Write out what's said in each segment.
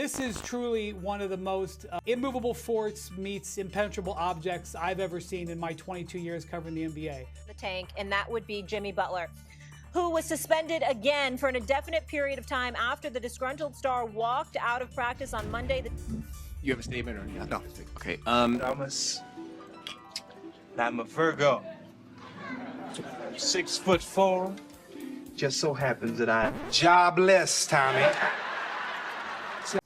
This is truly one of the most immovable forts meets impenetrable objects I've ever seen in my 22 years covering the NBA. The tank, and that would be Jimmy Butler, who was suspended again for an indefinite period of time after the disgruntled star walked out of practice on Monday. You have a statement or not? No. Okay. Thomas, I'm a Virgo. 6'4". Just so happens that I'm jobless, Tommy.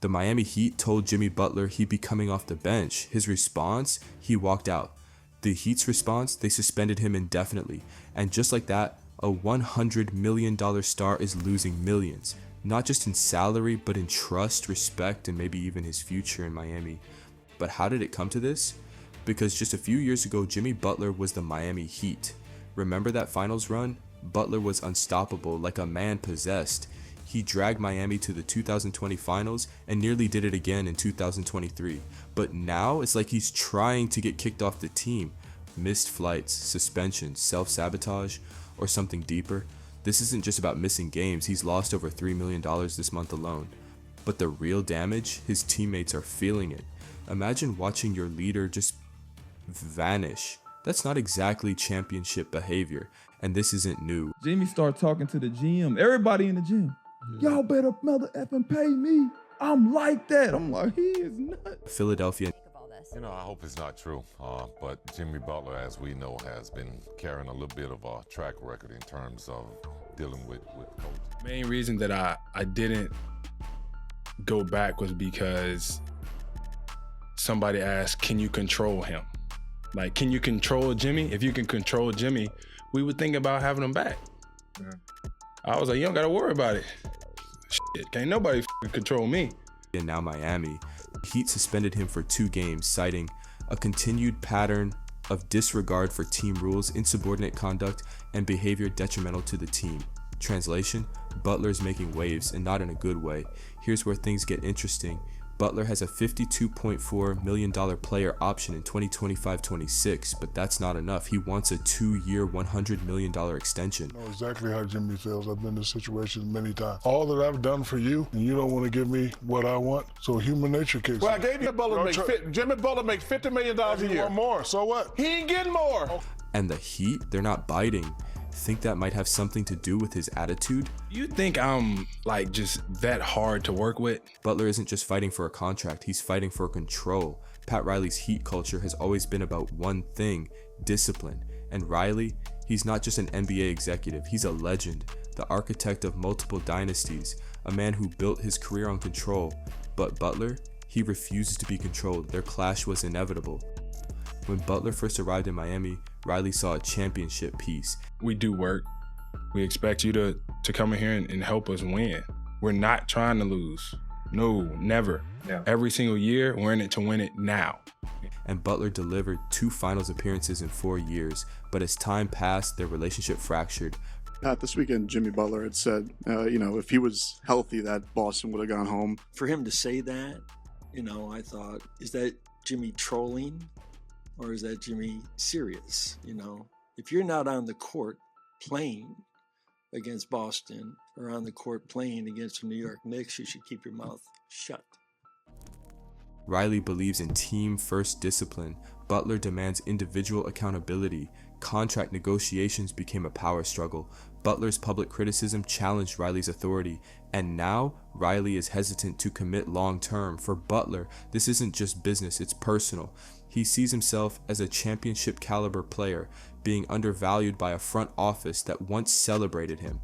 The Miami Heat told Jimmy Butler he'd be coming off the bench. His response? He walked out. The Heat's response? They suspended him indefinitely. And just like that, a $100 million star is losing millions. Not just in salary, but in trust, respect, and maybe even his future in Miami. But how did it come to this? Because just a few years ago, Jimmy Butler was the Miami Heat. Remember that finals run? Butler was unstoppable, like a man possessed. He dragged Miami to the 2020 finals and nearly did it again in 2023. But now it's like he's trying to get kicked off the team. Missed flights, suspensions, self-sabotage, or something deeper. This isn't just about missing games. He's lost over $3 million this month alone. But the real damage, his teammates are feeling it. Imagine watching your leader just vanish. That's not exactly championship behavior, and this isn't new. Jimmy started talking to the GM, everybody in the gym. Y'all better mother effing pay me. I'm like that. I'm like, he is nuts. Philadelphia. You know, I hope it's not true, but Jimmy Butler, as we know, has been carrying a little bit of a track record in terms of dealing with coaches. Main reason that I didn't go back was because somebody asked, can you control him? Like, can you control Jimmy? If you can control Jimmy, we would think about having him back. Yeah. I was like, you don't gotta worry about it. Shit, can't nobody control me. And now Miami. Heat suspended him for 2 games, citing a continued pattern of disregard for team rules, insubordinate conduct, and behavior detrimental to the team. Translation: Butler's making waves, and not in a good way. Here's where things get interesting. Butler has a $52.4 million player option in 2025-26, but that's not enough. He wants a 2-year, $100 million extension. I know exactly how Jimmy feels. I've been in this situation many times. All that I've done for you, and you don't want to give me what I want, so human nature kicks in. Well, I gave you Jimmy Butler makes $50 million a year. Want more, so what? He ain't getting more. And the Heat, they're not biting. Think that might have something to do with his attitude? You think I'm like just that hard to work with? Butler isn't just fighting for a contract, he's fighting for control. Pat Riley's Heat culture has always been about one thing: discipline. And Riley, he's not just an NBA executive, he's a legend, the architect of multiple dynasties, a man who built his career on control. But Butler, he refuses to be controlled. Their clash was inevitable. When Butler first arrived in Miami, Riley saw a championship piece. We do work. We expect you to come in here and help us win. We're not trying to lose. No, never. Yeah. Every single year, we're in it to win it now. And Butler delivered 2 finals appearances in 4 years, but as time passed, their relationship fractured. Pat, this weekend, Jimmy Butler had said, if he was healthy, that Boston would have gone home. For him to say that, I thought, is that Jimmy trolling? Or is that Jimmy serious? If you're not on the court playing against Boston or on the court playing against the New York Knicks, you should keep your mouth shut. Riley believes in team-first discipline. Butler demands individual accountability. Contract negotiations became a power struggle. Butler's public criticism challenged Riley's authority. And now, Riley is hesitant to commit long-term. For Butler, this isn't just business, it's personal. He sees himself as a championship caliber player, being undervalued by a front office that once celebrated him.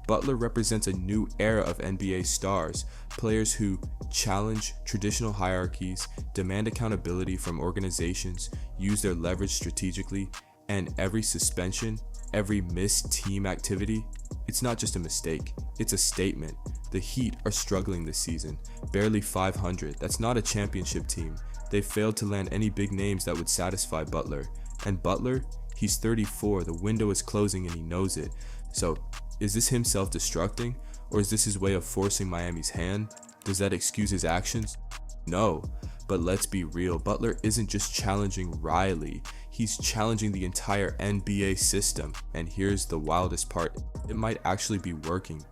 Butler represents a new era of NBA stars, players who challenge traditional hierarchies, demand accountability from organizations, use their leverage strategically, and every suspension, every missed team activity, it's not just a mistake, it's a statement. The Heat are struggling this season, barely 500. That's not a championship team. They failed to land any big names that would satisfy Butler. And Butler, he's 34, the window is closing and he knows it. So, is this him self-destructing? Or is this his way of forcing Miami's hand? Does that excuse his actions? No. But let's be real, Butler isn't just challenging Riley, he's challenging the entire NBA system. And here's the wildest part, it might actually be working.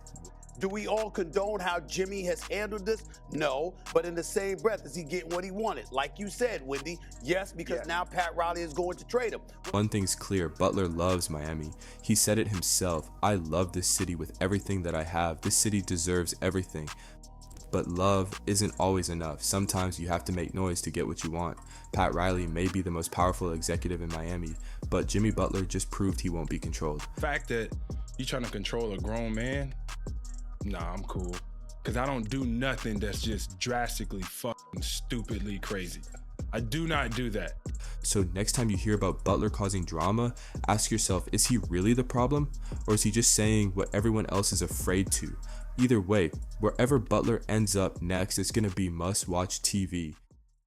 Do we all condone how Jimmy has handled this? No, but in the same breath, is he getting what he wanted? Like you said, Wendy, yes, because now Pat Riley is going to trade him. One thing's clear, Butler loves Miami. He said it himself, I love this city with everything that I have. This city deserves everything. But love isn't always enough. Sometimes you have to make noise to get what you want. Pat Riley may be the most powerful executive in Miami, but Jimmy Butler just proved he won't be controlled. The fact that you trying to control a grown man, nah, I'm cool. Cause I don't do nothing that's just drastically fucking stupidly crazy. I do not do that. So next time you hear about Butler causing drama, ask yourself, is he really the problem? Or is he just saying what everyone else is afraid to? Either way, wherever Butler ends up next, it's gonna be must-watch TV.